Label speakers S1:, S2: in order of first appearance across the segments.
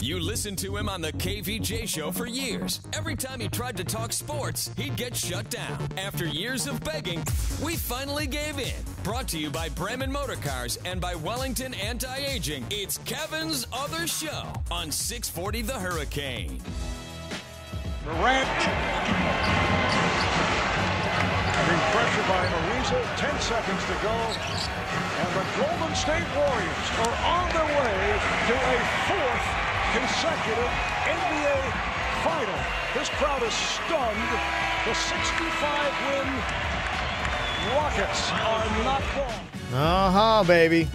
S1: You listened to him on the KVJ show for years. Every time he tried to talk sports, he'd get shut down. After years of begging, we finally gave in. Brought to you by Bremen Motor Cars and by Wellington Anti-Aging. It's Kevin's Other Show on 640 The Hurricane.
S2: Durant being pressured by Ariza. 10 seconds to go. And the Golden State Warriors are on their way to a fourth consecutive NBA final. This crowd is stunned. The 65-win Rockets are not gone.
S3: Baby.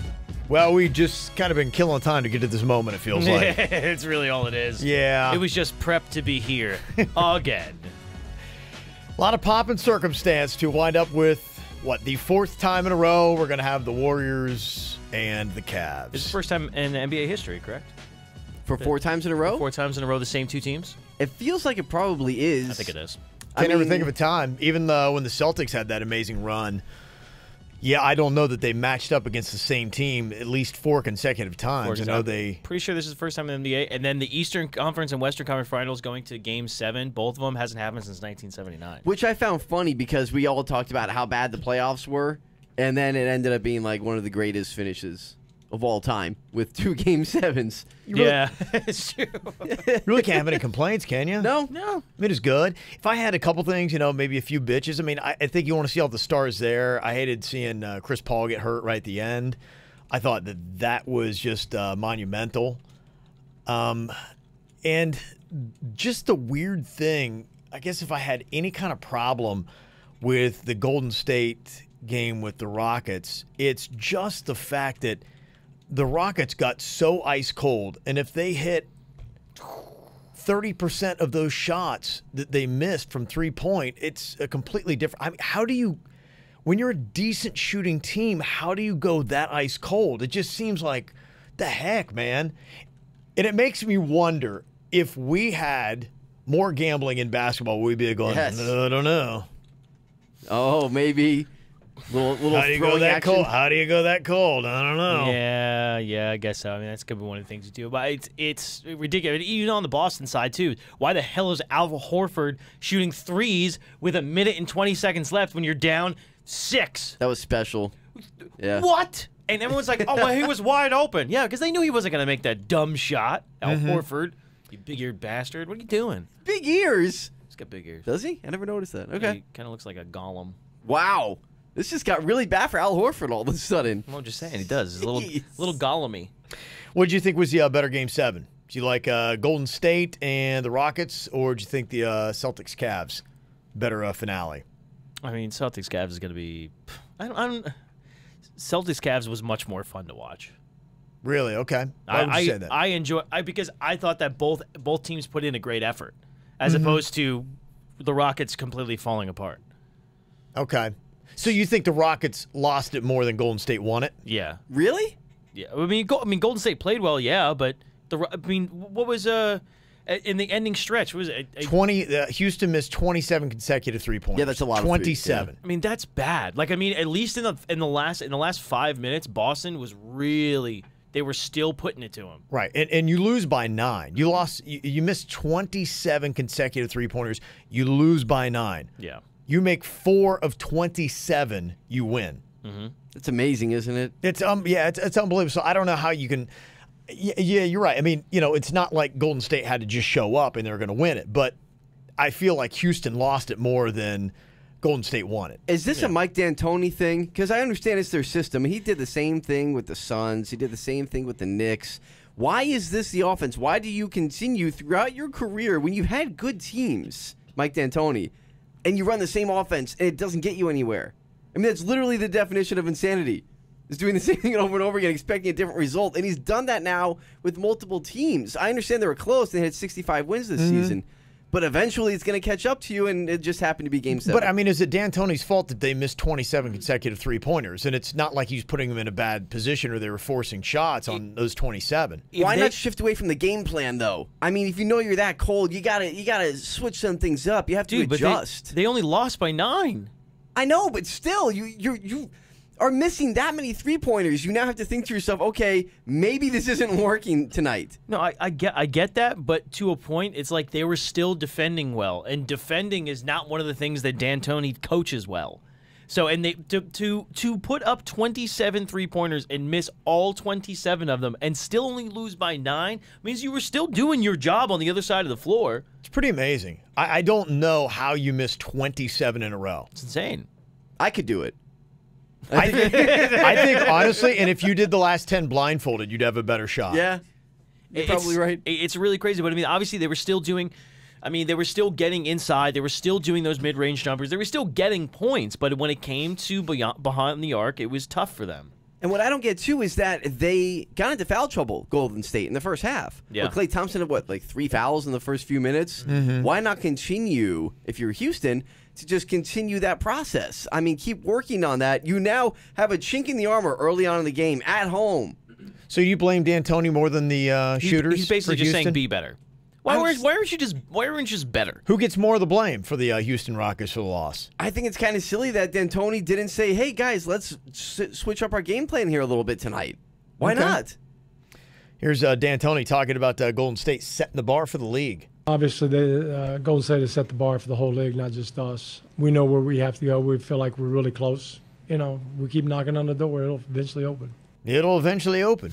S3: Well, we just kind of been killing time to get to this moment, it feels like.
S4: It's really all it is.
S3: Yeah.
S4: It was just prepped to be here again.
S3: A lot of pomp and circumstance to wind up with, the fourth time in a row we're going to have the Warriors and the Cavs.
S4: It's the first time in NBA history, correct?
S5: For 4 times in a row?
S4: 4 times in a row, the same 2 teams?
S5: It feels like it probably is.
S4: I think it is.
S3: I never think of a time, even though when the Celtics had that amazing run. Yeah, I don't know that they matched up against the same team at least 4 consecutive times. I know they.
S4: Pretty sure this is the first time in the NBA. And then the Eastern Conference and Western Conference Finals going to Game 7. Both of them hasn't happened since 1979.
S5: Which I found funny because we all talked about how bad the playoffs were, and then it ended up being like one of the greatest finishes of all time with 2 Game 7s.
S4: Yeah, it's true.
S3: You really can't have any complaints, can you?
S5: No.
S3: I mean, it's good. If I had a couple things, maybe a few bitches, I think you want to see all the stars there. I hated seeing Chris Paul get hurt right at the end. I thought that was just monumental. And just the weird thing, I guess if I had any kind of problem with the Golden State game with the Rockets, it's just the fact that the Rockets got so ice cold, and if they hit 30% of those shots that they missed from 3-point, it's a completely different. How do you, when you're a decent shooting team, how do you go that ice cold? It just seems like, the heck, man. And it makes me wonder if we had more gambling in basketball, we'd be going,
S5: Yes.
S3: I don't know.
S5: Oh, maybe. Little
S3: How do you go that
S5: action.
S3: cold? How do you go that cold? I don't know.
S4: Yeah, I guess so. That's going to be one of the things you do. But it's ridiculous. Even on the Boston side, too. Why the hell is Al Horford shooting threes with 1 minute and 20 seconds left when you're down 6?
S5: That was special. Yeah.
S4: What? And everyone's like, oh, well, he was wide open. Yeah, because they knew he wasn't going to make that dumb shot. Al Horford, you big-eared bastard. What are you doing?
S5: Big ears.
S4: He's got big ears.
S5: Does he? I never noticed that.
S4: Yeah,
S5: Okay.
S4: he kind of looks like a golem.
S5: Wow. This just got really bad for Al Horford all of a sudden.
S4: Well, I'm just saying, he does. He's a little golem-y.
S3: What did you think was the better Game 7? Do you like Golden State and the Rockets, or do you think the Celtics-Cavs better finale?
S4: I mean, Celtics-Cavs is going to be Celtics-Cavs was much more fun to watch.
S3: Really? Okay. Why would you say that?
S4: I enjoy because I thought that both teams put in a great effort, as opposed to the Rockets completely falling apart.
S3: Okay. So you think the Rockets lost it more than Golden State won it?
S4: Yeah.
S5: Really?
S4: Yeah. I mean, Golden State played well, yeah, but what was in the ending stretch? What was it
S3: 20? Houston missed 27 consecutive 3-pointers.
S5: Yeah, that's a lot.
S3: 27.
S5: Of
S4: I mean, that's bad. Like, I mean, at least in the last 5 minutes, Boston was really. They were still putting it to him.
S3: Right, and you lose by 9. You missed 27 consecutive 3-pointers. You lose by 9.
S4: Yeah.
S3: You make 4 of 27, you win.
S4: Mm-hmm.
S5: It's amazing, isn't it?
S3: It's it's unbelievable. So I don't know how you can. Yeah, you're right. I mean, it's not like Golden State had to just show up and they're going to win it, but I feel like Houston lost it more than Golden State won it.
S5: Is this a Mike D'Antoni thing? Because I understand it's their system. He did the same thing with the Suns. He did the same thing with the Knicks. Why is this the offense? Why do you continue throughout your career when you've had good teams, Mike D'Antoni, and you run the same offense and it doesn't get you anywhere? I mean, that's literally the definition of insanity. Is doing the same thing over and over again, expecting a different result. And he's done that now with multiple teams. I understand they were close. They had 65 wins this season. But eventually it's going to catch up to you, and it just happened to be Game 7.
S3: But, I mean, is it D'Antoni's fault that they missed 27 consecutive 3-pointers? And it's not like he's putting them in a bad position or they were forcing shots on those 27.
S5: Why not shift away from the game plan, though? I mean, if you know you're that cold, you gotta switch some things up. You have to adjust.
S4: But they only lost by 9.
S5: I know, but still, are missing that many three-pointers, you now have to think to yourself, okay, maybe this isn't working tonight.
S4: No, I get that, but to a point, it's like they were still defending well, and defending is not one of the things that D'Antoni coaches well. So, and they to put up 27 three-pointers and miss all 27 of them and still only lose by 9 means you were still doing your job on the other side of the floor.
S3: It's pretty amazing. I don't know how you missed 27 in a row.
S4: It's insane.
S5: I could do it.
S3: I think honestly, and if you did the last 10 blindfolded, you'd have a better shot.
S5: Yeah, you're probably right.
S4: It's really crazy, but I mean, obviously they were still doing. I mean, they were still getting inside. They were still doing those mid-range jumpers. They were still getting points, but when it came to behind the arc, it was tough for them.
S5: And what I don't get, too, is that they got into foul trouble, Golden State, in the first half.
S4: Yeah.
S5: Klay Thompson had, like 3 fouls in the first few minutes?
S3: Mm-hmm.
S5: Why not continue, if you're Houston, to just continue that process? I mean, keep working on that. You now have a chink in the armor early on in the game at home.
S3: So you blame D'Antoni more than the shooters?
S4: He's basically
S3: for
S4: just
S3: Houston?
S4: saying be better. Why weren't you just better?
S3: Who gets more of the blame for the Houston Rockets for the loss?
S5: I think it's kind of silly that D'Antoni didn't say, hey, guys, let's switch up our game plan here a little bit tonight. Why
S3: Okay.
S5: not?
S3: Here's D'Antoni talking about Golden State setting the bar for the league.
S6: Obviously, Golden State has set the bar for the whole league, not just us. We know where we have to go. We feel like we're really close. You know, we keep knocking on the door. It'll eventually open.
S3: It'll eventually open.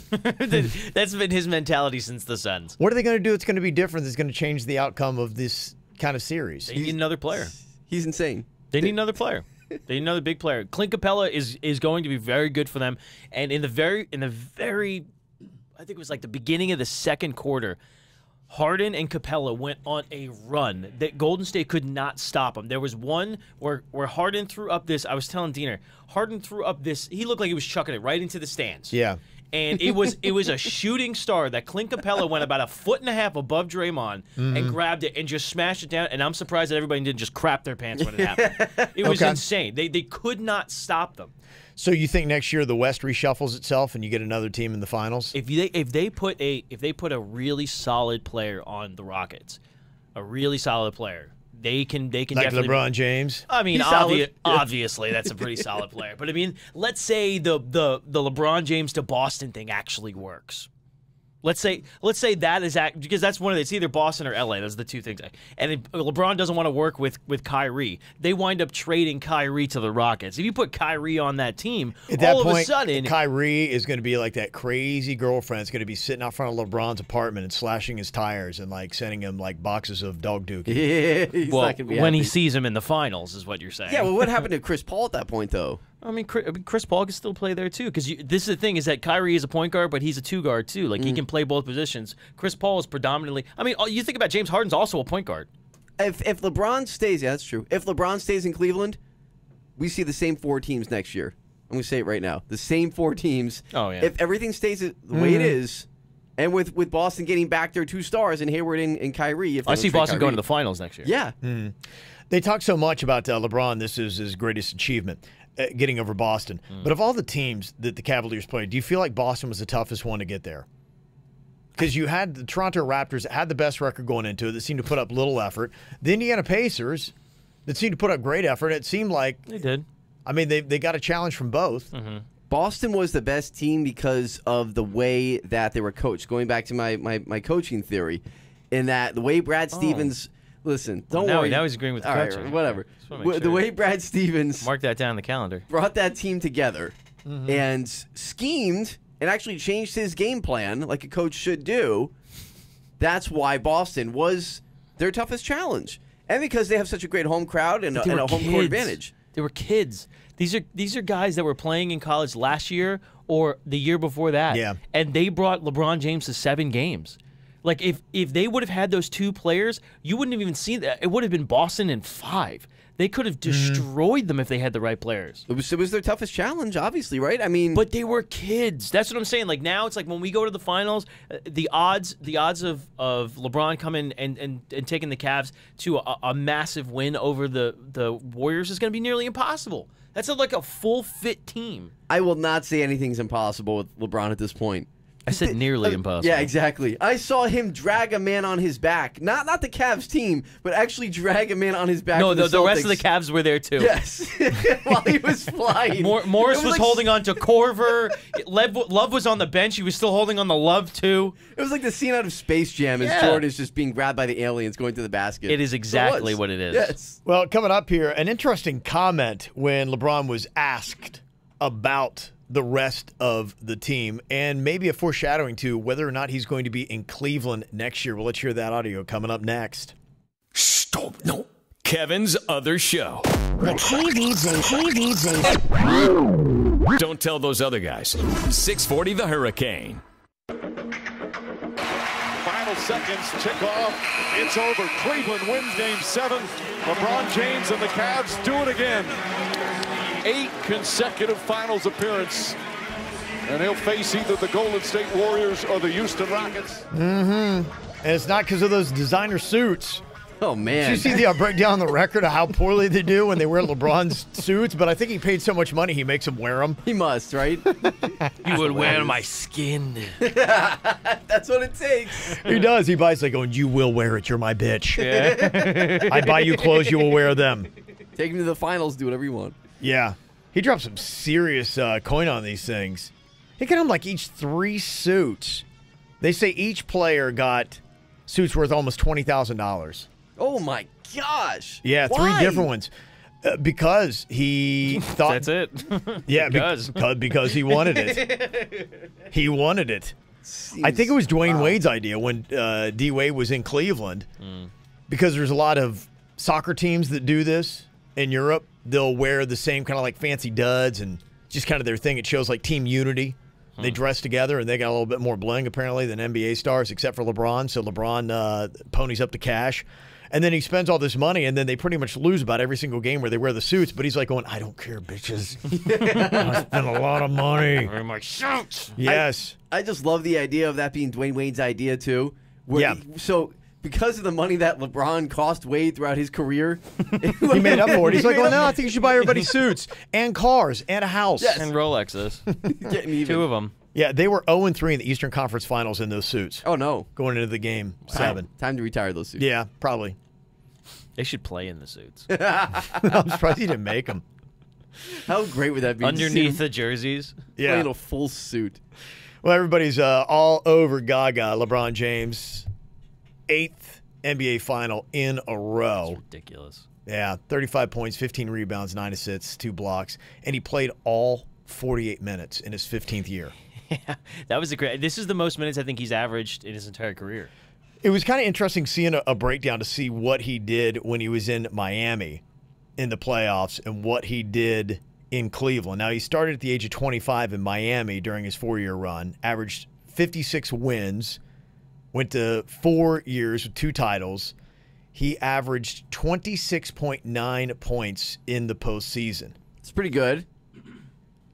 S4: That's been his mentality since the Suns.
S3: What are they going to do that's going to be different that's going to change the outcome of this kind of series?
S4: They need another player.
S5: He's insane.
S4: They need another player. They need another big player. Clint Capella is going to be very good for them. And in the very, I think it was like the beginning of the second quarter, Harden and Capella went on a run that Golden State could not stop them. There was one where Harden threw up this. I was telling Diener, Harden threw up this. He looked like he was chucking it right into the stands.
S3: Yeah.
S4: And it was a shooting star that Clint Capella went about 1.5 feet above Draymond and grabbed it and just smashed it down. And I'm surprised that everybody didn't just crap their pants when it happened. It was
S3: Okay.
S4: insane. They could not stop them.
S3: So you think next year the West reshuffles itself and you get another team in the finals?
S4: If they put a really solid player on the Rockets, a really solid player, they can
S3: Like
S4: definitely.
S3: LeBron James?
S4: I mean,
S5: He's solid.
S4: obviously that's a pretty solid player. But I mean, let's say the LeBron James to Boston thing actually works. Let's say that is because that's one of it's either Boston or LA. Those are the two things. And if LeBron doesn't want to work with Kyrie, they wind up trading Kyrie to the Rockets. If you put Kyrie on that team,
S3: At that
S4: all
S3: point,
S4: of a sudden,
S3: Kyrie is going to be like that crazy girlfriend that's going to be sitting out front of LeBron's apartment and slashing his tires and like sending him like boxes of dog dookie.
S5: Yeah, he's
S4: well,
S5: not going to be
S4: when
S5: happy.
S4: he sees him in the finals, is what you're saying.
S5: Yeah, well, what happened to Chris Paul at that point, though?
S4: I mean, Chris Paul can still play there too. Because this is the thing: is that Kyrie is a point guard, but he's a two guard too. Like he can play both positions. Chris Paul is predominantly. I mean, you think about James Harden's also a point guard.
S5: If LeBron stays, yeah, that's true. If LeBron stays in Cleveland, we see the same 4 teams next year. I'm going to say it right now. The same 4 teams.
S4: Oh, yeah.
S5: If everything stays the way it is, and with Boston getting back their 2 stars and Hayward and Kyrie. If they
S4: I
S5: don't
S4: see
S5: trade
S4: Boston going
S5: Kyrie.
S4: to the finals next year.
S5: Yeah.
S3: They talk so much about LeBron. This is his greatest achievement, getting over Boston. But of all the teams that the Cavaliers played, do you feel like Boston was the toughest one to get there? Because you had the Toronto Raptors that had the best record going into it that seemed to put up little effort. The Indiana Pacers that seemed to put up great effort. It seemed like,
S4: They did.
S3: I mean, they got a challenge from both.
S5: Boston was the best team because of the way that they were coached. Going back to my coaching theory, in that the way Brad Stevens, listen, don't
S4: now,
S5: worry.
S4: Now he's agreeing with the
S5: All right,
S4: coaching.
S5: whatever.
S4: Just wanna make
S5: The
S4: sure.
S5: way Brad Stevens
S4: Mark that down on the calendar.
S5: brought that team together and schemed and actually changed his game plan like a coach should do, that's why Boston was their toughest challenge. And because they have such a great home crowd and
S4: They
S5: a
S4: were
S5: home court
S4: kids.
S5: advantage.
S4: They were kids. These are guys that were playing in college last year or the year before that.
S3: Yeah.
S4: And they brought LeBron James to 7 games. Like if they would have had those 2 players, you wouldn't have even seen that. It would have been Boston in 5. They could have destroyed them if they had the right players.
S5: It was their toughest challenge, obviously, right? I mean,
S4: But they were kids. That's what I'm saying. Like now, it's like when we go to the finals, the odds of LeBron coming and taking the Cavs to a massive win over the Warriors is going to be nearly impossible. That's like a full fit team.
S5: I will not say anything's impossible with LeBron at this point.
S4: I said nearly impossible.
S5: Yeah, exactly. I saw him drag a man on his back. Not the Cavs team, but actually drag a man on his back.
S4: No,
S5: for
S4: the rest
S5: Celtics.
S4: of the Cavs were there too.
S5: Yes, while he was flying.
S4: Morris
S5: It
S4: was
S5: like,
S4: holding on to Corver. Love was on the bench. He was still holding on to Love too.
S5: It was like the scene out of Space Jam as Jordan is just being grabbed by the aliens going to the basket.
S4: It is exactly
S5: was.
S4: what it is.
S5: Yes.
S3: Well, coming up here, an interesting comment when LeBron was asked about the rest of the team and maybe a foreshadowing to whether or not he's going to be in Cleveland next year. We'll let you hear that audio coming up next.
S1: Stop. No. Kevin's Other Show.
S7: The KVJ.
S1: Don't tell those other guys. 640 The Hurricane.
S2: Final seconds tick off. It's over. Cleveland wins Game 7. LeBron James and the Cavs do it again. 8 consecutive finals appearance. And he'll face either the Golden State Warriors or the Houston Rockets.
S3: And it's not because of those designer suits.
S5: Oh, man.
S3: Did you see the breakdown on the record of how poorly they do when they wear LeBron's suits? But I think he paid so much money he makes them wear them.
S5: He must, right?
S4: You would wear my skin.
S5: That's what it takes.
S3: He does. He buys like going, you will wear it. You're my bitch. I buy you clothes. You will wear them.
S5: Take him to the finals. Do whatever you want.
S3: Yeah. He dropped some serious coin on these things. He got them like each 3 suits. They say each player got suits worth almost $20,000.
S5: Oh, my gosh.
S3: Yeah,
S5: Why?
S3: 3 different ones. Because he thought...
S4: That's it.
S3: Yeah, because he wanted it. He wanted it. I think it was Dwayne Wade's idea when D. Wade was in Cleveland. Because there's a lot of soccer teams that do this in Europe. They'll wear the same kind of like fancy duds and just kind of their thing. It shows like team unity. They dress together, and they got a little bit more bling, apparently, than NBA stars, except for LeBron. So LeBron ponies up the cash. And then he spends all this money, and then they pretty much lose about every single game where they wear the suits. But he's like going, I don't care, bitches. I spent a lot of money.
S4: Wear my suits.
S3: Yes.
S5: I just love the idea of that being Dwayne Wade's idea, too.
S3: Yeah.
S5: So, because of the money that LeBron cost Wade throughout his career,
S3: He made up for it. He's like, well, no, I think you should buy everybody suits and cars and a house.
S5: Yes.
S4: And Rolexes.
S5: getting even.
S4: 2 of them.
S3: Yeah, they were 0-3 in the Eastern Conference Finals in those suits
S5: Oh, no.
S3: going into the game 7.
S5: Time to retire those suits.
S3: Yeah, probably.
S4: They should play in the suits.
S3: I'm surprised he didn't make them.
S5: How great would that be? to see
S4: Underneath
S5: him
S4: the jerseys.
S5: play
S3: Yeah.
S5: in a full suit.
S3: Well, everybody's all over Gaga. LeBron James, 8th NBA final in a row.
S4: Ridiculous.
S3: Yeah, 35 points, 15 rebounds, 9 assists, 2 blocks. And he played all 48 minutes in his 15th year.
S4: Yeah, that was a great. This is the most minutes I think he's averaged in his entire career.
S3: It was kind of interesting seeing a breakdown to see what he did when he was in Miami in the playoffs and what he did in Cleveland. Now, he started at the age of 25 in Miami during his 4-year run, averaged 56 wins, went to 4 years with 2 titles. He averaged 26.9 points in the postseason.
S5: It's pretty good.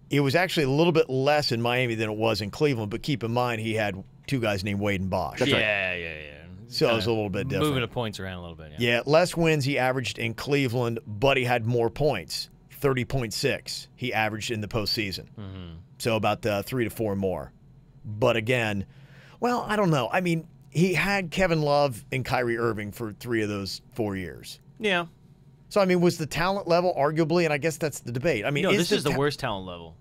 S3: It was actually a little bit less in Miami than it was in Cleveland, but keep in mind he had 2 guys named Wade and Bosh.
S4: Yeah.
S3: So it was a little bit different.
S4: Moving the points around a little bit.
S3: Yeah, less wins he averaged in Cleveland, but he had more points, 30.6 he averaged in the postseason. So about 3 to 4 more. But again, well, I don't know. I mean, he had Kevin Love and Kyrie Irving for 3 of those 4 years.
S4: Yeah.
S3: So, I mean, was the talent level arguably, and I guess that's the debate. I mean,
S4: No, this is the
S3: ta-
S4: worst talent level.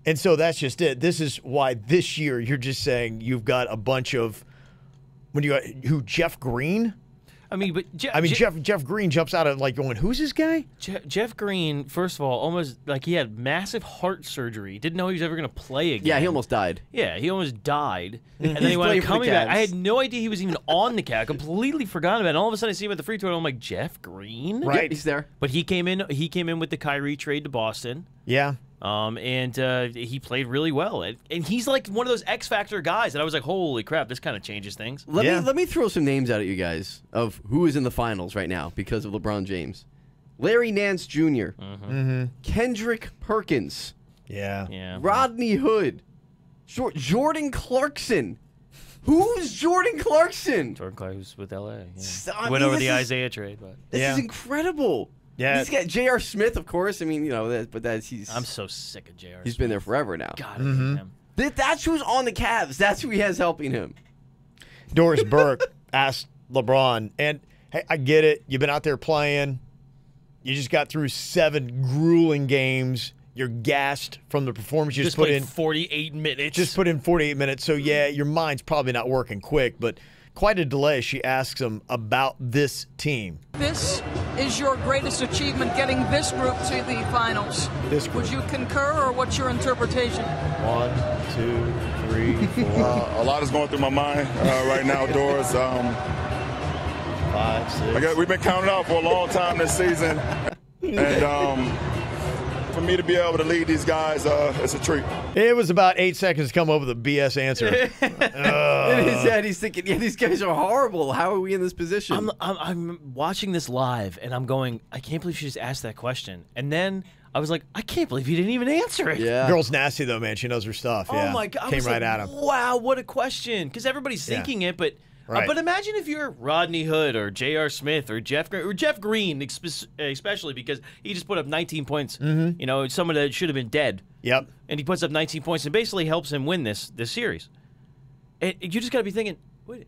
S3: And so that's just it. This is why this year you're just saying you've got a bunch of Jeff Green?
S4: I mean, but
S3: Jeff Green jumps out of like going, who's this guy?
S4: Jeff Green, first of all, almost like he had massive heart surgery. Didn't know he was ever going to play again.
S5: Yeah, he almost died.
S4: Yeah, he almost died. And then
S5: He's
S4: he wound
S5: playing
S4: up
S5: for the
S4: coming back.
S5: Cavs.
S4: I had no idea he was even on the Cavs. Completely forgot about it. And all of a sudden I see him at the free throw and I'm like, Jeff Green?
S3: Right.
S5: Yep, he's there.
S4: But he came in with the Kyrie trade to Boston.
S3: Yeah.
S4: And he played really well. And he's like one of those X Factor guys that I was like, holy crap, this kind of changes things.
S5: Let me throw some names out at you guys of who is in the finals right now because of LeBron James. Larry Nance Jr., Kendrick Perkins,
S4: Yeah.
S5: Rodney Hood, Jordan Clarkson. Who's Jordan Clarkson?
S4: Jordan Clark was with LA. Yeah.
S5: I
S4: Went
S5: mean,
S4: over
S5: this
S4: the
S5: is-
S4: Isaiah trade, but
S5: This
S3: Yeah.
S5: is incredible.
S3: Yeah.
S5: He's got J.R. Smith, of course. I mean, but he's
S4: I'm so sick of JR.
S5: he's been there forever now.
S4: God, I hate him.
S5: That's who's on the Cavs. That's who he has helping him.
S3: Doris Burke asked LeBron, and hey, I get it. You've been out there playing. You just got through 7 grueling games. You're gassed from the performance you just put
S4: played
S3: in.
S4: 48 minutes.
S3: Just put in 48 minutes. So, yeah, your mind's probably not working quick, but quite a delay. She asks him about this team.
S8: This is your greatest achievement, getting this group to the finals.
S3: This group.
S8: Would you concur, or what's your interpretation?
S3: 1, 2, 3, 4.
S9: A lot is going through my mind right now, Doris.
S3: 5, 6.
S9: I guess we've been counting out for a long time this season, and for me to be able to lead these guys, it's a treat.
S3: It was about 8 seconds to come up with a BS answer.
S5: In his head, he's thinking, yeah, these guys are horrible. How are we in this position?
S4: I'm watching this live, and I'm going, I can't believe she just asked that question. And then I was like, I can't believe he didn't even answer it.
S5: Yeah.
S3: Girl's nasty, though, man. She knows her stuff. Yeah.
S4: Oh, my God. I
S3: Came
S4: was
S3: right
S4: like,
S3: at him.
S4: Wow, what a question. Because everybody's thinking it, but...
S3: Right.
S4: But imagine if you're Rodney Hood or J.R. Smith or Jeff Green, especially because he just put up 19 points. You know, someone that should have been dead.
S3: Yep.
S4: And he puts up 19 points and basically helps him win this series. And you just got to be thinking, wait,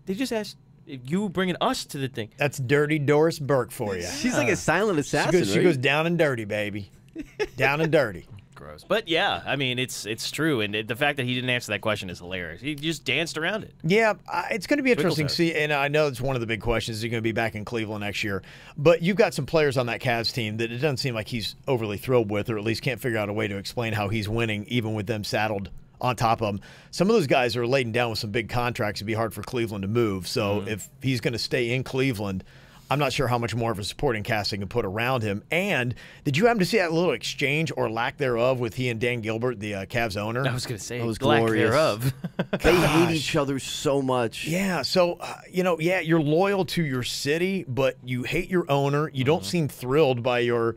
S4: they just asked you bringing us to the thing.
S3: That's dirty Doris Burke for you.
S5: She's like a silent assassin.
S3: She goes down and dirty, baby. Down and dirty.
S4: Gross. But yeah, I mean, it's true. And the fact that he didn't answer that question is hilarious. He just danced around it.
S3: Yeah, it's going to be interesting to
S4: Twinkle
S3: see, and I know it's one of the big questions. Is he going to be back in Cleveland next year? But you've got some players on that Cavs team that it doesn't seem like he's overly thrilled with, or at least can't figure out a way to explain how he's winning, even with them saddled on top of him. Some of those guys are laden down with some big contracts. It'd be hard for Cleveland to move. So if he's going to stay in Cleveland, I'm not sure how much more of a supporting cast they can put around him. And did you happen to see that little exchange or lack thereof with he and Dan Gilbert, the Cavs owner?
S4: I was going to say,
S5: That was
S4: lack
S5: glorious.
S4: thereof.
S5: They hate each other so much.
S3: Yeah, so, you're loyal to your city, but you hate your owner. You don't seem thrilled by your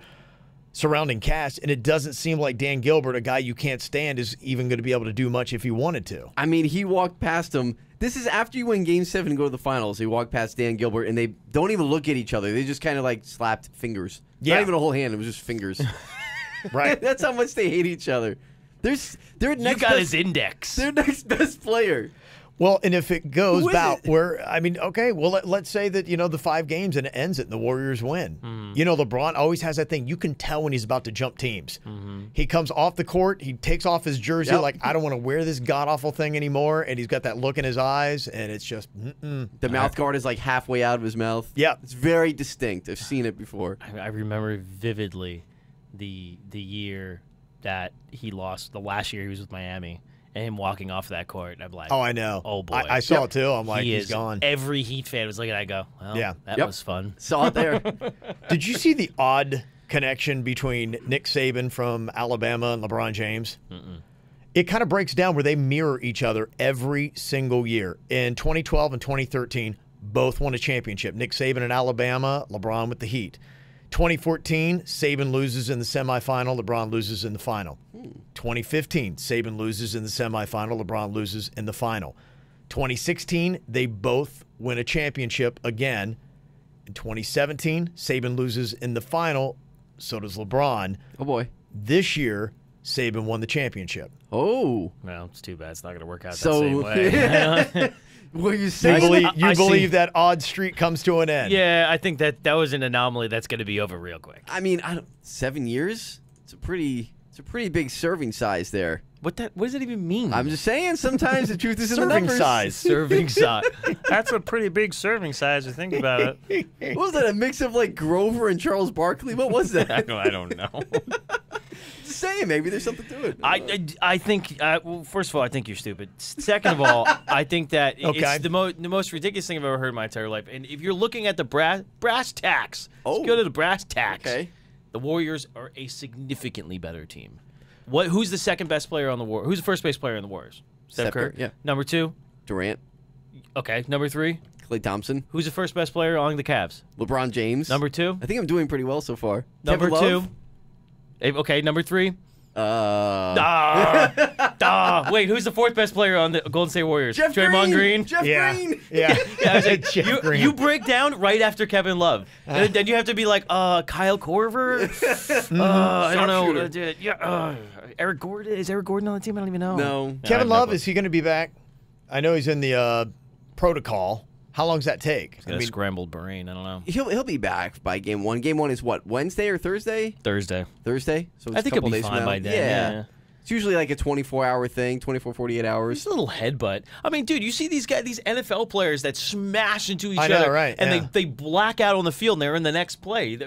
S3: surrounding cast, and it doesn't seem like Dan Gilbert, a guy you can't stand, is even going to be able to do much if he wanted to.
S5: I mean, he walked past him. This is after you win Game 7 and go to the finals. They walk past Dan Gilbert, and they don't even look at each other. They just kind of like slapped fingers.
S3: Yeah.
S5: Not even a whole hand. It was just fingers.
S3: Right.
S5: That's how much they hate each other. Their
S4: You
S5: next
S4: got
S5: best,
S4: his index.
S5: their next best player.
S3: Well, and if it goes
S5: Who is
S3: about
S5: it?
S3: where, I mean, okay, well, let's say that, the 5 games and it ends it and the Warriors win. LeBron always has that thing. You can tell when he's about to jump teams. He comes off the court, he takes off his jersey,
S5: Yep.
S3: like, I don't want to wear this god-awful thing anymore, and he's got that look in his eyes, and it's just,
S5: The mouth guard is like halfway out of his mouth.
S3: Yeah.
S5: It's very distinct. I've seen it before.
S4: I remember vividly the year that he lost, the last year he was with Miami, and him walking off that court. And I'm like,
S3: Oh, I know.
S4: Oh, boy.
S3: I saw it too. I'm like,
S4: he
S3: he's
S4: is,
S3: gone.
S4: Every Heat fan was looking at it, I go, well,
S3: Yeah.
S4: that
S5: Yep.
S4: was fun.
S5: Saw it there.
S3: Did you see the odd connection between Nick Saban from Alabama and LeBron James? It kind of breaks down where they mirror each other every single year. In 2012 and 2013, both won a championship. Nick Saban in Alabama, LeBron with the Heat. 2014, Saban loses in the semifinal, LeBron loses in the final. 2015, Saban loses in the semifinal, LeBron loses in the final. 2016, they both win a championship again. In 2017, Saban loses in the final, so does LeBron.
S5: Oh, boy.
S3: This year, Saban won the championship.
S5: Oh.
S4: Well, it's too bad. It's not going to work out
S5: So-
S4: that same way.
S5: Were you
S3: You
S5: saying
S3: believe
S4: see.
S3: that odd streak comes to an end.
S4: Yeah, I think that was an anomaly that's going to be over real quick.
S5: I mean, 7 years? It's a pretty big serving size there.
S4: What does it even mean?
S5: I'm just saying, sometimes the truth is in the
S3: Serving
S5: numbers.
S3: size.
S4: serving size. That's a pretty big serving size. To think about it.
S5: What was that? A mix of like Grover and Charles Barkley? What was that?
S4: I don't know.
S5: Just saying, maybe there's something to it.
S4: I think. Well, first of all, I think you're stupid. Second of all, I think that
S3: Okay.
S4: it's the most ridiculous thing I've ever heard in my entire life. And if you're looking at the brass tacks, let's go to the brass tacks.
S5: Okay.
S4: The Warriors are a significantly better team. Who's the second best player on the Warriors? Who's the first base player in the Warriors? Steph Curry.
S5: Yeah.
S4: Number 2.
S5: Durant,
S4: Okay. Number 3.
S5: Klay Thompson,
S4: Who's the first best player on the Cavs?
S5: LeBron James.
S4: Number 2.
S5: I think I'm doing pretty well so far.
S4: Number
S5: Kevin
S4: 2.
S5: Love?
S4: Okay. Number 3.
S5: Uh,
S4: Wait, who's the fourth best player on the Golden State Warriors?
S5: Jeff
S4: Draymond Green.
S5: Jeff
S3: Yeah.
S5: Green.
S3: Yeah.
S4: Yeah, I was like,
S3: Jeff Green.
S4: you break down right after Kevin Love. And then you have to be like, Kyle Korver? I don't know.
S5: Sharpshooter.
S4: Eric Gordon. Is Eric Gordon on the team? I don't even know.
S5: No.
S3: Kevin Love, is he going to be back? I know he's in the protocol. How long does that take?
S4: He's got a scrambled brain. I don't know.
S5: He'll be back by game one. Game one is what, Wednesday or Thursday?
S4: Thursday.
S5: Thursday? So it's
S4: I think
S5: a couple
S4: he'll be
S5: days
S4: fine
S5: from
S4: by
S5: now.
S4: then. Yeah.
S5: It's usually like a 24-hour thing, 48 hours.
S4: It's a little headbutt. I mean, dude, you see these guys, these NFL players that smash into each
S3: I know,
S4: other,
S3: right,
S4: and
S3: yeah.
S4: they black out on the field, and they're in the next play.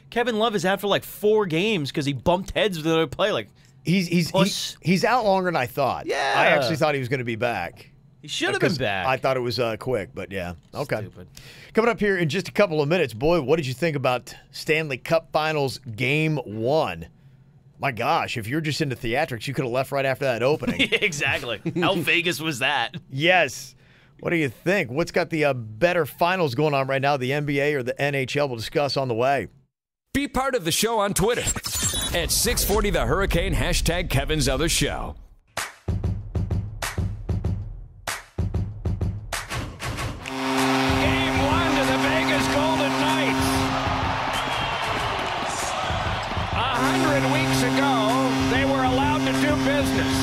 S4: Kevin Love is out for like 4 games because he bumped heads with another play. Like
S3: He's out longer than I thought.
S4: Yeah.
S3: I actually thought he was going to be back.
S4: He should have been back.
S3: I thought it was quick, but yeah. Okay.
S4: Stupid.
S3: Coming up here in just a couple of minutes, boy, what did you think about Stanley Cup Finals Game 1? My gosh, if you're just into theatrics, you could have left right after that opening.
S4: Exactly. How Vegas was that?
S3: Yes. What do you think? What's got the better finals going on right now, the NBA or the NHL? We'll discuss on the way.
S1: Be part of the show on Twitter at 640 The Hurricane, hashtag Kevin's Other Show.
S2: Game 1 to the Vegas Golden Knights. 100 weeks ago, they were allowed to do business.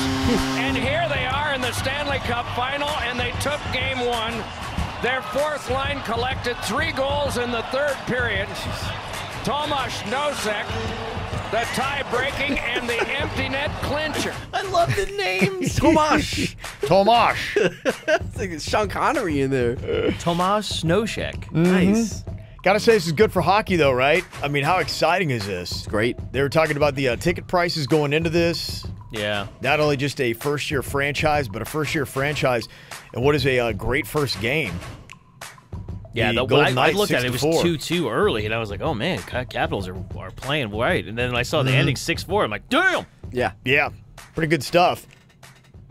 S2: And here they are in the Stanley Cup Final, and they took Game 1. Their fourth line collected 3 goals in the third period. Tomas Nosek, the tie-breaking and the empty net clincher.
S4: I love the names.
S5: Tomash.
S3: Tomash.
S5: It's like Sean Connery in there.
S4: Tomas Nosek.
S5: Nice.
S3: Gotta say, this is good for hockey, though, right? I mean, how exciting is this?
S5: It's great.
S3: They were talking about the ticket prices going into this.
S4: Yeah.
S3: Not only just a first-year franchise, but a first-year franchise. And what is a great first game?
S4: Yeah,
S3: The
S4: when
S3: Golden
S4: I
S3: Knights,
S4: looked at it, it was
S3: 6-4.
S4: 2-2 early, and I was like, oh, man, Capitals are playing right. And then I saw the ending 6-4. I'm like, damn.
S5: Yeah.
S3: Yeah, pretty good stuff.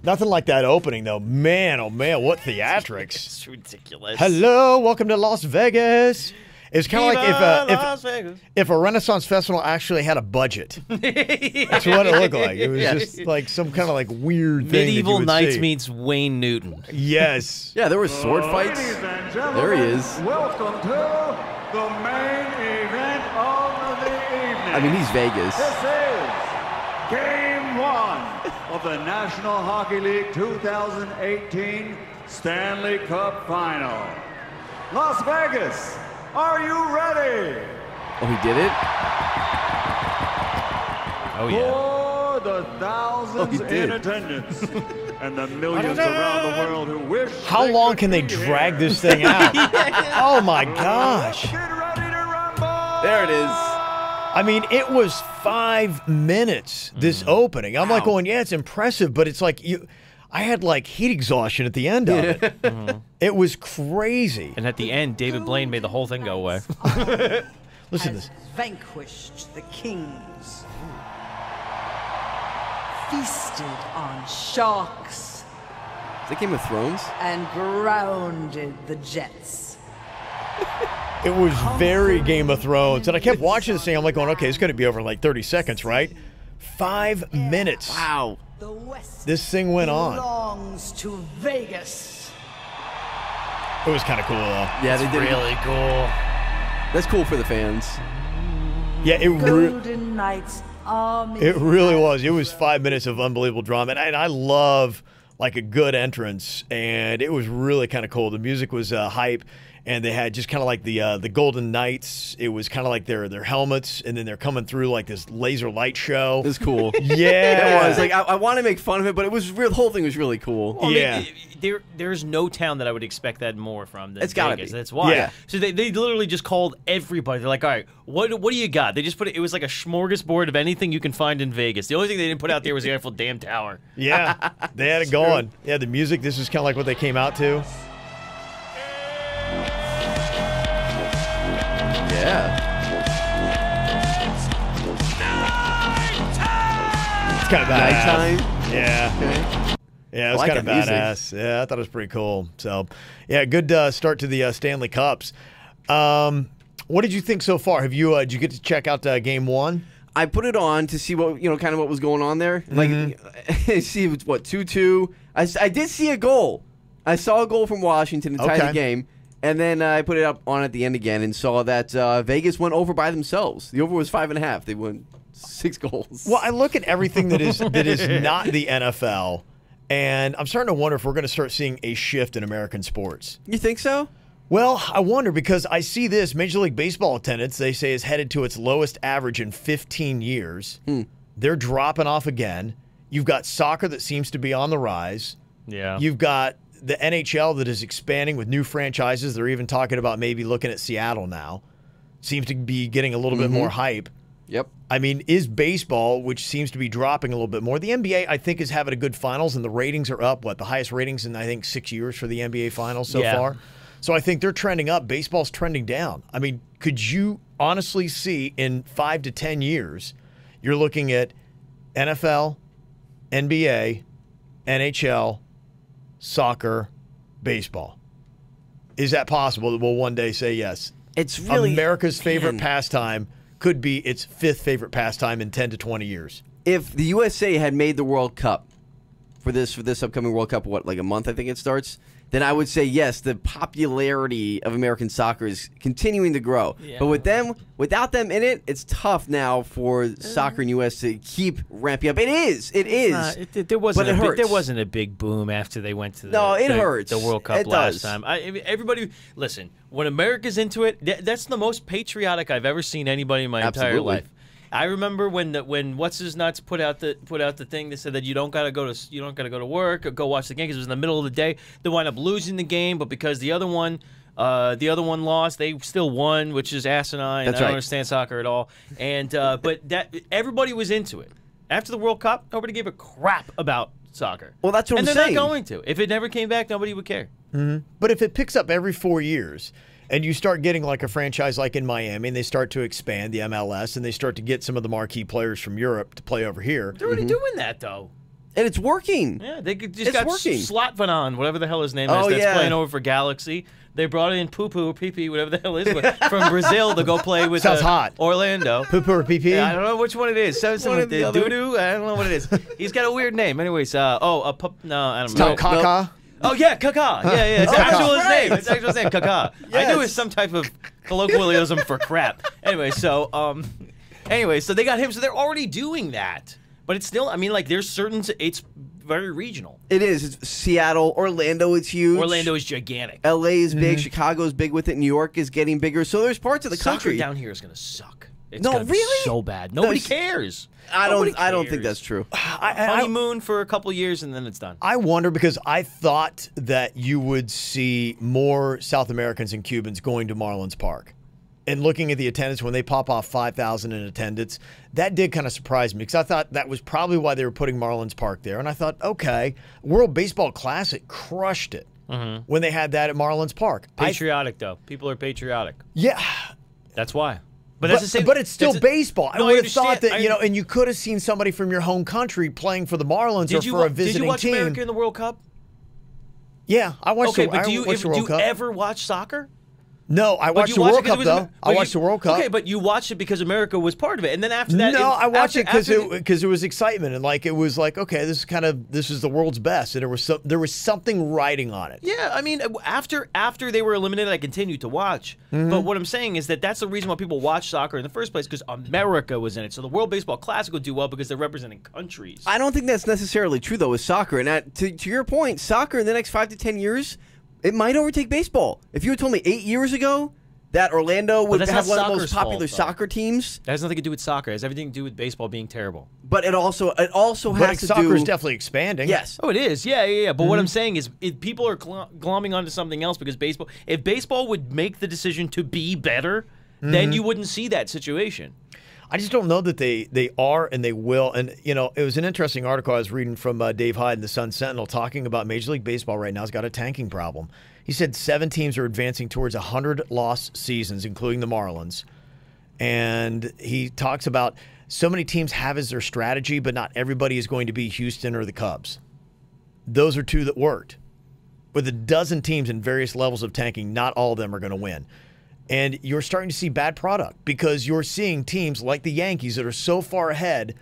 S3: Nothing like that opening, though. Man, oh, man, what theatrics.
S4: It's ridiculous.
S3: Hello, welcome to Las Vegas. It's kind of
S4: Las
S3: like
S4: Vegas.
S3: if a Renaissance festival actually had a budget. That's what it looked like. It was just like some kind of like weird thing.
S4: Medieval
S3: that you would
S4: Knights
S3: see.
S4: meets Wayne Newton.
S3: Yes.
S5: Yeah, there were sword fights.
S2: Ladies and gentlemen,
S5: There he is.
S2: Welcome to the main event of the evening.
S5: I mean, he's Vegas.
S2: This is Game 1 of the National Hockey League 2018 Stanley Cup Final. Las Vegas, are you ready?
S5: Oh, he did it?
S4: Oh, yeah.
S2: For the thousands
S5: Oh, he did.
S2: in attendance and the millions around the world who wish.
S3: How
S2: they
S3: long
S2: could
S3: can they
S2: be
S3: drag
S2: here.
S3: this thing out? Oh my gosh.
S2: Get ready to rumble!
S5: There it is.
S3: I mean, it was 5 minutes, this opening. I'm like going, yeah, it's impressive, but it's like I had like heat exhaustion at the end of it. It was crazy.
S4: And at the end, David Blaine made the whole thing go away.
S3: Listen to this.
S10: Vanquished the kings, feasted on sharks,
S5: Is that Game of Thrones?
S10: and grounded the jets.
S3: It was very Game of Thrones. And I kept watching this thing. I'm like going, okay, it's going to be over in like 30 seconds, right? 5 minutes.
S5: Wow.
S10: The West
S3: This thing went on.
S10: belongs to Vegas.
S3: It was kind of cool, though.
S5: Yeah, they did.
S4: Really cool.
S5: That's cool for the fans.
S3: Yeah,
S10: Golden Knights Army.
S3: it really was. It was 5 minutes of unbelievable drama. And I love like a good entrance. And it was really kind of cool. The music was hype. And they had just kind of like the Golden Knights. It was kind of like their helmets, and then they're coming through like this laser light show.
S5: It was cool.
S3: Yeah,
S5: It was. Like, I want to make fun of it, but it was real. The whole thing was really cool.
S4: Well, I mean,
S3: Yeah.
S4: there's no town that I would expect that more from than
S5: It's gotta
S4: Vegas.
S5: be.
S4: That's why.
S3: Yeah.
S4: So they literally just called everybody. They're like, all right, what do you got? They just put it was like a smorgasbord of anything you can find in Vegas. The only thing they didn't put out there was the Eiffel Damn Tower.
S3: Yeah, they had it going. Yeah, the music, this is kind of like what they came out to.
S5: Yeah.
S3: It's kind of badass.
S5: Nighttime.
S3: Yeah.
S5: Okay.
S3: Yeah, it was
S5: I like
S3: kind of
S5: that music.
S3: badass. Yeah, I thought it was pretty cool. So, yeah, good start to the Stanley Cups. What did you think so far? Have you did you get to check out Game 1?
S5: I put it on to see what kind of what was going on there. Like, see what 2-2. I did see a goal. I saw a goal from Washington to tie
S3: Okay.
S5: the game, And then I put it up on at the end again and saw that Vegas went over by themselves. The over was 5.5. They won 6 goals.
S3: Well, I look at everything that is not the NFL, and I'm starting to wonder if we're going to start seeing a shift in American sports.
S5: You think so?
S3: Well, I wonder because I see this Major League Baseball attendance, they say, is headed to its lowest average in 15 years. They're dropping off again. You've got soccer that seems to be on the rise.
S4: Yeah.
S3: You've got the NHL that is expanding with new franchises. They're even talking about maybe looking at Seattle now. Seems to be getting a little bit more hype.
S5: Yep.
S3: I mean, is baseball, which seems to be dropping a little bit more. The NBA, I think, is having a good finals, and the ratings are up. The highest ratings in, I think, 6 years for the NBA finals so far. So I think they're trending up. Baseball's trending down. I mean, could you honestly see in 5 to 10 years, you're looking at NFL, NBA, NHL, soccer, baseball? Is that possible that we'll one day say yes?
S5: It's really
S3: America's favorite pastime could be its 5th favorite pastime in 10 to 20 years.
S5: If the USA had made the World Cup for this upcoming World Cup, like a month I think it starts, then I would say yes, the popularity of American soccer is continuing to grow. Yeah. But without them in it, it's tough now for soccer in U.S. to keep ramping up. It is.
S4: There wasn't
S5: but it hurts.
S4: There wasn't a big boom after they went to
S5: the
S4: World Cup last time. I mean, everybody, listen, when America's into it, that's the most patriotic I've ever seen anybody in my entire life. I remember when what's his nuts put out the thing that said that you don't gotta go to work or go watch the game because it was in the middle of the day. They wind up losing the game, but because the other one lost, they still won, which is asinine.
S5: That's
S4: I don't understand soccer at all. And but that everybody was into it. After the World Cup, nobody gave a crap about soccer.
S5: Well, that's what I'm saying.
S4: And they're not going to. If it never came back, nobody would care.
S3: But if it picks up every 4 years, and you start getting like a franchise like in Miami, and they start to expand the MLS, and they start to get some of the marquee players from Europe to play over here.
S4: They're already doing that, though.
S5: And it's working.
S4: Yeah, they just got Slotvanon, whatever the hell his name is, that's playing over for Galaxy. They brought in Poo-Poo or Pee-Pee, whatever the hell it is, from Brazil to go play with
S3: Sounds hot.
S4: Orlando.
S3: Poo-Poo or Pee-Pee?
S4: Yeah, I don't know which one it is. Doo-Doo? I don't know what it is. He's got a weird name. Anyways, no, I don't know.
S3: Kaka?
S4: Oh, yeah, Kaka. Yeah. It's actual his name. It's actual his name, Kaka. Yes. I knew it was some type of colloquialism for crap. Anyway, so they got him. So they're already doing that. But it's still, I mean, like, there's certain, it's very regional.
S5: It is. It's Seattle, Orlando, it's huge.
S4: Orlando is gigantic.
S5: LA is big. Chicago is big with it. New York is getting bigger. So there's parts of the country.
S4: Soccer down here is going to suck. It's going to be so bad. Nobody cares.
S5: I don't think that's true.
S4: Honeymoon for a couple years and then it's done.
S3: I wonder because I thought that you would see more South Americans and Cubans going to Marlins Park. And looking at the attendance, when they pop off 5,000 in attendance, that did kind of surprise me because I thought that was probably why they were putting Marlins Park there. And I thought, okay, World Baseball Classic crushed it when they had that at Marlins Park.
S4: Patriotic, though. People are patriotic.
S3: Yeah.
S4: That's why. But that's the same.
S3: But it's still baseball.
S4: No,
S3: I would have thought that, and you could have seen somebody from your home country playing for the Marlins or for a visiting team.
S4: Did you watch America in the World Cup?
S3: Yeah, I watched the World Cup.
S4: Do you ever watch soccer?
S3: No, I watched the World Cup, though. I watched the World Cup.
S4: Okay, but you watched it because America was part of it. And then after that...
S3: No, I watched it because there was excitement. And it was like, okay, this is the world's best. And there was something riding on it.
S4: Yeah, I mean, after they were eliminated, I continued to watch. But what I'm saying is that's the reason why people watch soccer in the first place, because America was in it. So the World Baseball Classic would do well because they're representing countries.
S5: I don't think that's necessarily true, though, with soccer. And to your point, soccer in the next 5 to 10 years... it might overtake baseball. If you had told me 8 years ago that Orlando would have one of the most popular soccer teams,
S4: that has nothing to do with soccer. It has everything to do with baseball being terrible.
S5: But it also has to do.
S3: Soccer is definitely expanding.
S5: Yes.
S4: Oh, it is. Yeah. But what I'm saying is, people are glomming onto something else because baseball. If baseball would make the decision to be better, then you wouldn't see that situation.
S3: I just don't know that they are and they will. And, it was an interesting article I was reading from Dave Hyde in the Sun Sentinel talking about Major League Baseball right now has got a tanking problem. He said 7 teams are advancing towards 100 lost seasons, including the Marlins. And he talks about so many teams have as their strategy, but not everybody is going to be Houston or the Cubs. Those are 2 that worked. With a dozen teams in various levels of tanking, not all of them are going to win. And you're starting to see bad product because you're seeing teams like the Yankees that are so far ahead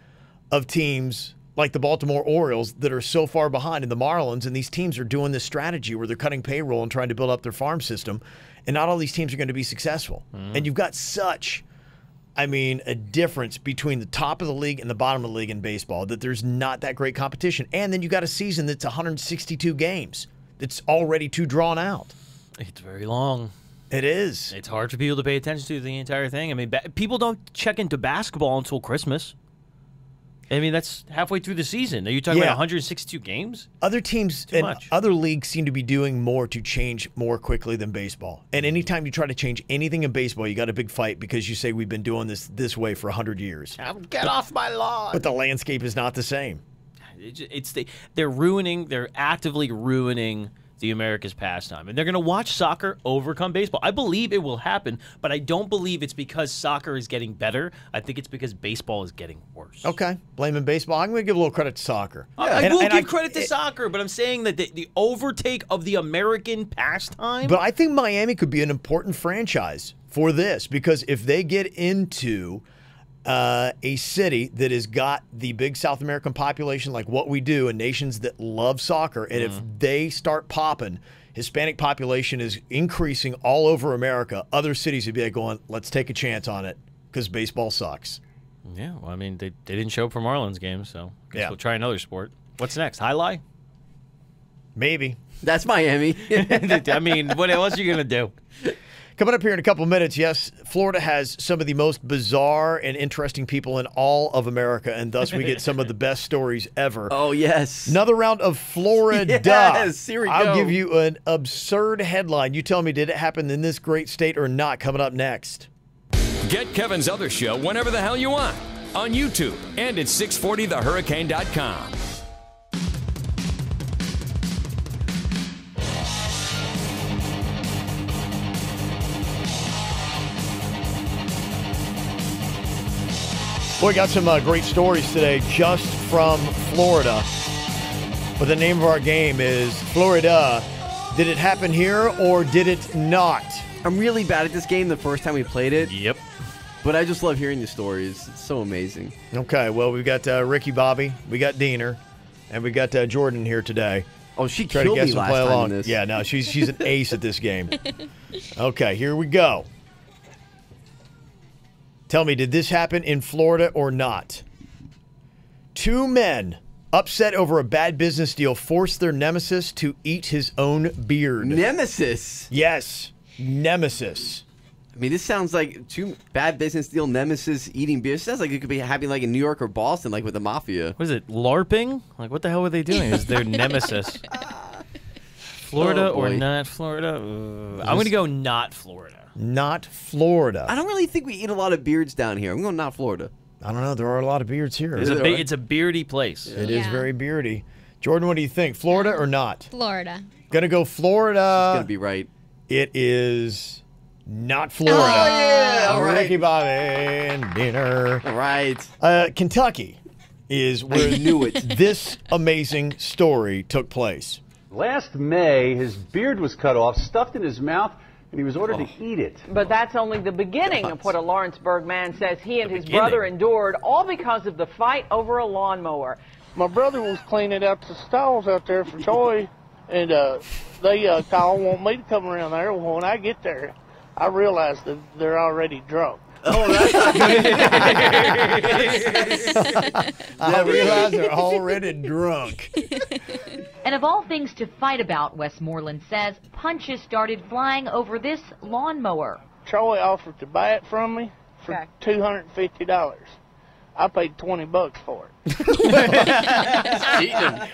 S3: of teams like the Baltimore Orioles that are so far behind in the Marlins, and these teams are doing this strategy where they're cutting payroll and trying to build up their farm system, and not all these teams are going to be successful. And you've got such, a difference between the top of the league and the bottom of the league in baseball that there's not that great competition. And then you got a season that's 162 games that's already too drawn out.
S4: It's very long.
S3: It is.
S4: It's hard for people to pay attention to the entire thing. I mean, people don't check into basketball until Christmas. I mean, that's halfway through the season. Are you talking about 162 games?
S3: Other teams and other leagues seem to be doing more to change more quickly than baseball. And anytime you try to change anything in baseball, you got a big fight because you say we've been doing this way for 100 years.
S4: Get off my lawn.
S3: But the landscape is not the same.
S4: They're actively ruining the America's pastime. And they're going to watch soccer overcome baseball. I believe it will happen, but I don't believe it's because soccer is getting better. I think it's because baseball is getting worse.
S3: Okay. Blaming baseball. I'm going to give a little credit to soccer.
S4: I will give credit to soccer, but I'm saying that the overtake of the American pastime.
S3: But I think Miami could be an important franchise for this because if they get into a city that has got the big South American population like what we do and nations that love soccer, and if they start popping, Hispanic population is increasing all over America, other cities would be like going, let's take a chance on it because baseball sucks.
S4: Yeah, well, I mean, they didn't show up for Marlins games, so I guess we'll try another sport. What's next? Highlight?
S3: Maybe.
S5: That's Miami.
S4: I mean, what else are you going to do?
S3: Coming up here in a couple of minutes, yes, Florida has some of the most bizarre and interesting people in all of America, and thus we get some of the best stories ever.
S5: Oh, yes.
S3: Another round of Florida.
S5: Yes, here we go.
S3: I'll give you an absurd headline. You tell me, did it happen in this great state or not? Coming up next.
S1: Get Kevin's other show whenever the hell you want on YouTube and at 640thehurricane.com.
S3: Boy, got some great stories today just from Florida. But the name of our game is Florida. Did it happen here or did it not?
S5: I'm really bad at this game the first time we played it.
S4: Yep.
S5: But I just love hearing the stories. It's so amazing.
S3: Okay, well, we've got Ricky Bobby, we got Diener, and we got Jordan here today.
S5: Oh, she
S3: Try
S5: killed
S3: to guess
S5: me
S3: and
S5: last
S3: play
S5: time
S3: along.
S5: in this.
S3: Yeah, no, she's an ace at this game. Okay, here we go. Tell me, did this happen in Florida or not? Two men upset over a bad business deal forced their nemesis to eat his own beard.
S5: Nemesis?
S3: Yes, nemesis.
S5: I mean, this sounds like two bad business deal nemesis eating beer. It sounds like it could be happening like in New York or Boston, like with the mafia.
S4: What is it, LARPing? Like, what the hell were they doing? Is their nemesis. Florida or not Florida? I'm going to go not Florida.
S3: Not Florida.
S5: I don't really think we eat a lot of beards down here. I'm going not Florida.
S3: I don't know. There are a lot of beards here.
S4: It's a beardy place.
S3: It is very beardy. Jordan, what do you think? Florida or not?
S11: Florida.
S3: Gonna go Florida.
S5: She's gonna be right.
S3: It is not Florida.
S5: Oh, yeah. All right.
S3: Ricky Bobby and dinner.
S5: All right.
S3: Kentucky is where this amazing story took place.
S12: Last May, his beard was cut off, stuffed in his mouth, and he was ordered to eat it.
S13: But that's only the beginning of what a Lawrenceburg man says he and his brother endured, all because of the fight over a lawnmower.
S14: My brother was cleaning out the stalls out there for Troy, and they want me to come around there. Well, when I get there, I realize that they're already drunk.
S5: Oh, that's
S3: I realize they're already drunk.
S15: And of all things to fight about, Westmoreland says, punches started flying over this lawnmower.
S14: Troy offered to buy it from me for $250. I paid $20 for it.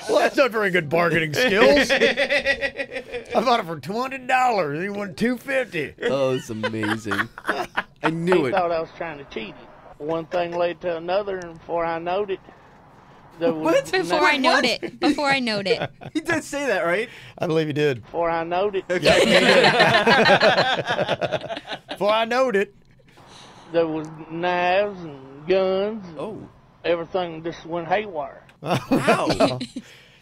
S3: Well, that's not very good bargaining skills. I bought it for $20. He wanted $250.
S5: Oh, it's amazing. I knew
S14: He
S5: it.
S14: thought I was trying to cheat him. One thing led to another, and before I knowed it, there was
S11: Before I knowed it. Before I knowed it.
S5: He did say that, right?
S3: I believe he did.
S14: Before I knowed it.
S3: Yeah, he did. Before I knowed it.
S14: There was knives and guns. And
S5: oh.
S14: Everything just went haywire.
S3: Wow.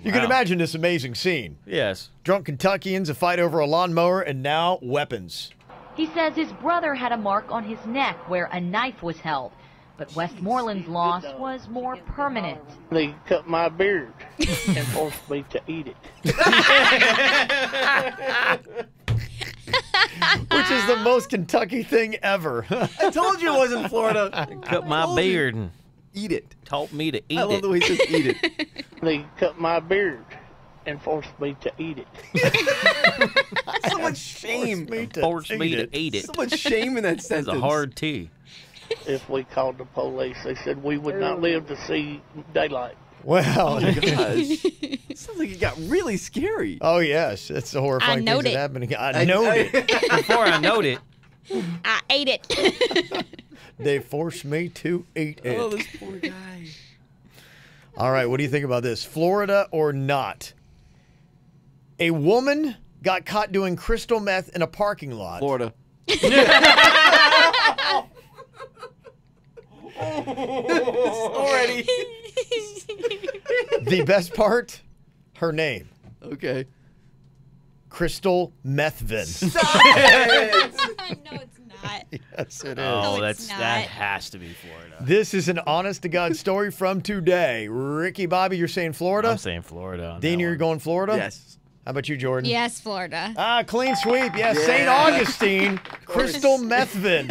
S3: You can imagine this amazing scene.
S4: Yes.
S3: Drunk Kentuckians, a fight over a lawnmower, and now weapons.
S15: He says his brother had a mark on his neck where a knife was held. But Westmoreland's loss was more permanent.
S14: They cut my beard and forced me to eat it.
S3: Which is the most Kentucky thing ever.
S5: I told you it wasn't Florida.
S4: Cut my beard and
S5: eat it.
S4: Taught me to eat it.
S5: I love the way he says eat it.
S14: They cut my beard and forced me to eat it.
S5: So much shame.
S4: Forced me to eat it.
S5: So much shame in that sentence.
S4: It's a hard T.
S14: If we called the police, they said we would not live to see daylight.
S3: Well,
S5: oh my gosh. It sounds like it got really scary.
S3: Oh, yes. It's the horrifying things that happened. I know it.
S4: Before I knowed it.
S11: I ate it.
S3: They forced me to eat it.
S5: Oh, this poor guy.
S3: All right, what do you think about this? Florida or not? A woman got caught doing crystal meth in a parking lot.
S5: Florida. Already.
S3: The best part? Her name.
S5: Okay.
S3: Crystal Methvin.
S5: Stop it!
S11: No, it's not.
S3: Yes, it is.
S4: Oh,
S11: No, it's
S4: that
S11: not.
S4: has to be Florida.
S3: This is an honest-to-God story from today. Ricky Bobby, you're saying Florida?
S4: I'm saying Florida. on
S3: Dean,
S4: that
S3: you're
S4: one.
S3: going Florida?
S5: Yes.
S3: How about you, Jordan?
S11: Yes, Florida.
S3: Ah, clean sweep. Yes,
S5: Yeah.
S3: St. Augustine. Crystal Methvin.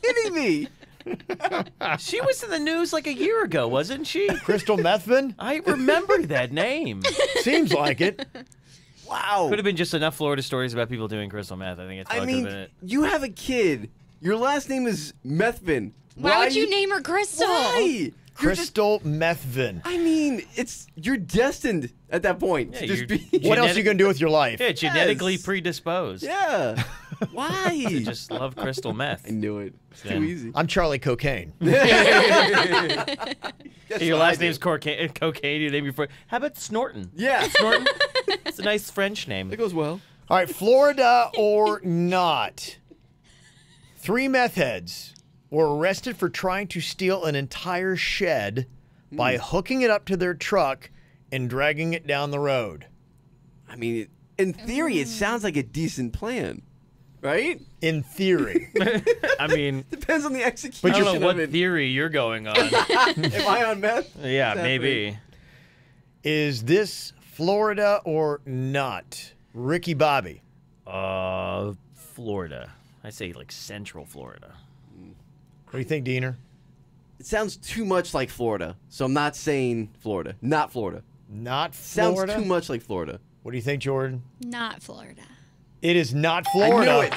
S5: Kidding me?
S4: She was in the news like a year ago, wasn't she?
S3: Crystal Methvin?
S4: I remember that name.
S3: Seems like it.
S5: Wow.
S4: Could have been just enough Florida stories about people doing crystal meth. I think it's
S5: I
S4: probably could have
S5: mean,
S4: been it.
S5: you have a kid. Your last name is Methvin.
S11: Why would you name her Crystal?
S5: Why?
S3: Crystal Methvin.
S5: I mean, you're destined at that point
S4: Yeah,
S5: to just
S4: you're
S5: be.
S3: What else are you going to do with your life?
S4: Yeah, genetically
S5: Yes.
S4: predisposed.
S5: Yeah. Why?
S4: You just love crystal meth.
S5: I knew it. It's too
S4: Then-
S5: easy.
S3: I'm Charlie Cocaine.
S5: That's
S4: Your
S5: what I
S4: last
S5: do.
S4: name's cocaine. Your name before. How about Snorton?
S5: Yeah.
S4: Snorton. It's a nice French name.
S5: That goes well.
S3: All right, Florida or not? 3 meth heads were arrested for trying to steal an entire shed by hooking it up to their truck and dragging it down the road.
S5: I mean, in theory, it sounds like a decent plan, right?
S3: In theory.
S4: I mean,
S5: Depends on the execution.
S4: I don't know
S5: of
S4: what
S5: it.
S4: theory you're going on.
S5: Am I on meth?
S4: Yeah,
S5: Exactly.
S4: maybe.
S3: Is this Florida or not? Ricky Bobby.
S4: Florida. I say like Central Florida.
S3: What do you think, Diener?
S5: It sounds too much like Florida, so I'm not saying Florida. Not Florida.
S3: Not
S5: Sounds
S3: Florida?
S5: too much like Florida.
S3: What do you think, Jordan?
S11: Not Florida.
S3: It is not Florida.
S5: I knew it.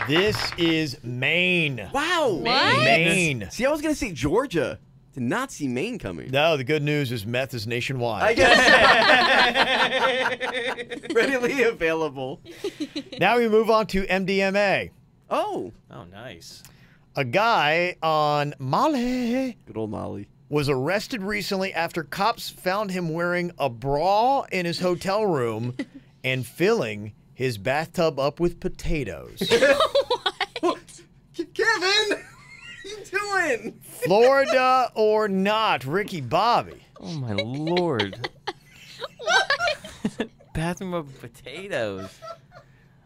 S3: This is Maine.
S5: Wow.
S11: What?
S3: Maine.
S5: See, I was going to say Georgia. Did not see Maine coming.
S3: No, the good news is meth is nationwide.
S5: I guess. Readily available.
S3: Now we move on to MDMA.
S5: Oh.
S4: Oh, nice.
S3: A guy on Molly
S5: Good old Molly.
S3: was arrested recently after cops found him wearing a bra in his hotel room and filling his bathtub up with potatoes.
S5: Kevin! What are you doing?
S3: Florida or not? Ricky Bobby.
S4: Oh, my Lord. Bathroom of potatoes.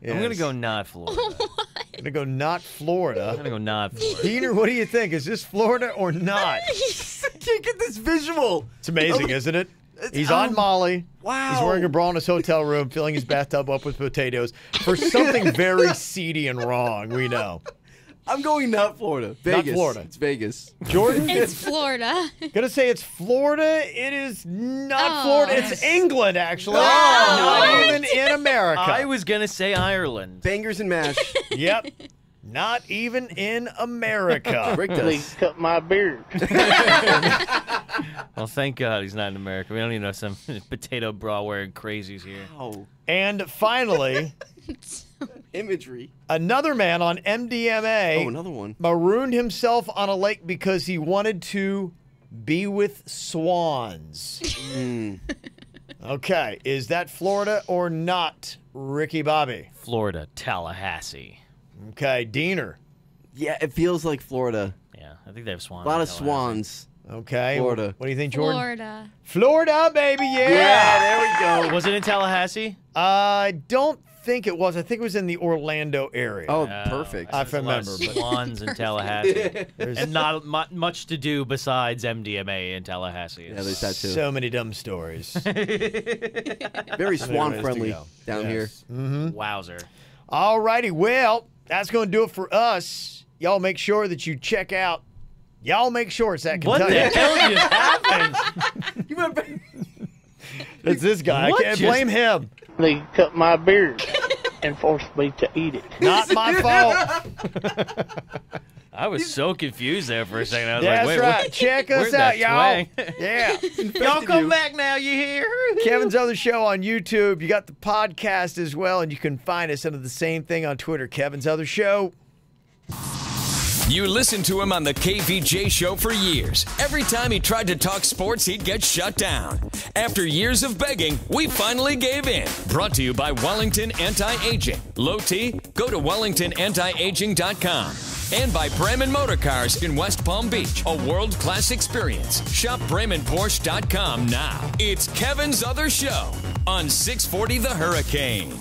S4: I'm going to
S3: Yes.
S4: go not Florida.
S3: I'm going to go not
S4: I'm
S3: Florida.
S4: going to go not Florida.
S3: Diener, what do you think? Is this Florida or not?
S5: I can't get this visual.
S3: It's amazing, isn't it? He's
S5: um,
S3: on Molly.
S5: Wow.
S3: He's wearing a bra in his hotel room, filling his bathtub up with potatoes for something very seedy and wrong, we know.
S5: I'm going not Florida. Vegas.
S3: Florida.
S5: It's Vegas.
S3: Jordan?
S11: It's Florida.
S3: Gonna say it's Florida. It is not
S11: Oh.
S3: Florida. It's England, actually.
S5: Oh.
S3: Not even in America.
S4: I was going to say Ireland.
S5: Bangers and mash.
S3: Yep. Not even in America.
S5: Rick
S14: They
S5: does.
S14: cut my beard.
S4: Well, thank God he's not in America. We don't even know some potato bra wearing crazies here.
S5: Oh.
S3: And finally,
S5: Imagery.
S3: another man on MDMA
S5: Oh, another one.
S3: marooned himself on a lake because he wanted to be with swans. Okay, is that Florida or not, Ricky Bobby?
S4: Florida, Tallahassee.
S3: Okay, Diener.
S5: Yeah, it feels like Florida.
S4: Yeah, I think they have swans.
S5: A lot
S4: in
S5: of
S4: Tallahassee.
S5: swans.
S3: Okay.
S5: Florida.
S3: What do you think, Jordan?
S11: Florida.
S3: Florida, baby, yeah.
S5: Yeah, there we go.
S4: Was it in Tallahassee?
S3: I don't think it was. I think it was in the Orlando area.
S5: Oh, perfect.
S3: I
S4: There's a lot of
S3: remember. but-
S4: Swans in Tallahassee. And not much to do besides MDMA in Tallahassee.
S5: Yeah, there's that too.
S3: So many dumb stories.
S5: Very swan friendly down here.
S3: Mm-hmm.
S4: Wowzer.
S3: All righty. Well, that's going to do it for us. Y'all make sure that you check out. Y'all make sure it's at
S4: What
S3: Kentucky.
S4: the hell just happened?
S3: It's this guy.
S4: What
S3: I can't
S4: just-
S3: blame him.
S14: They cut my beard and forced me to eat it.
S3: Not my fault.
S4: I was so confused there for a second. I was
S3: That's
S4: like, wait,
S3: right.
S4: what?
S3: Check us
S4: where'd
S3: out,
S4: that
S3: y'all.
S4: twang?
S3: Yeah.
S4: Y'all come back now, you hear?
S3: Kevin's Other Show on YouTube. You got the podcast as well, and you can find us under the same thing on Twitter, Kevin's Other Show.
S1: You listened to him on the KVJ show for years. Every time he tried to talk sports, he'd get shut down. After years of begging, we finally gave in. Brought to you by Wellington Anti-Aging. Low T? Go to WellingtonAntiAging.com. And by Bremen Motor Cars in West Palm Beach. A world-class experience. Shop BremenPorsche.com now. It's Kevin's Other Show on 640 The Hurricane.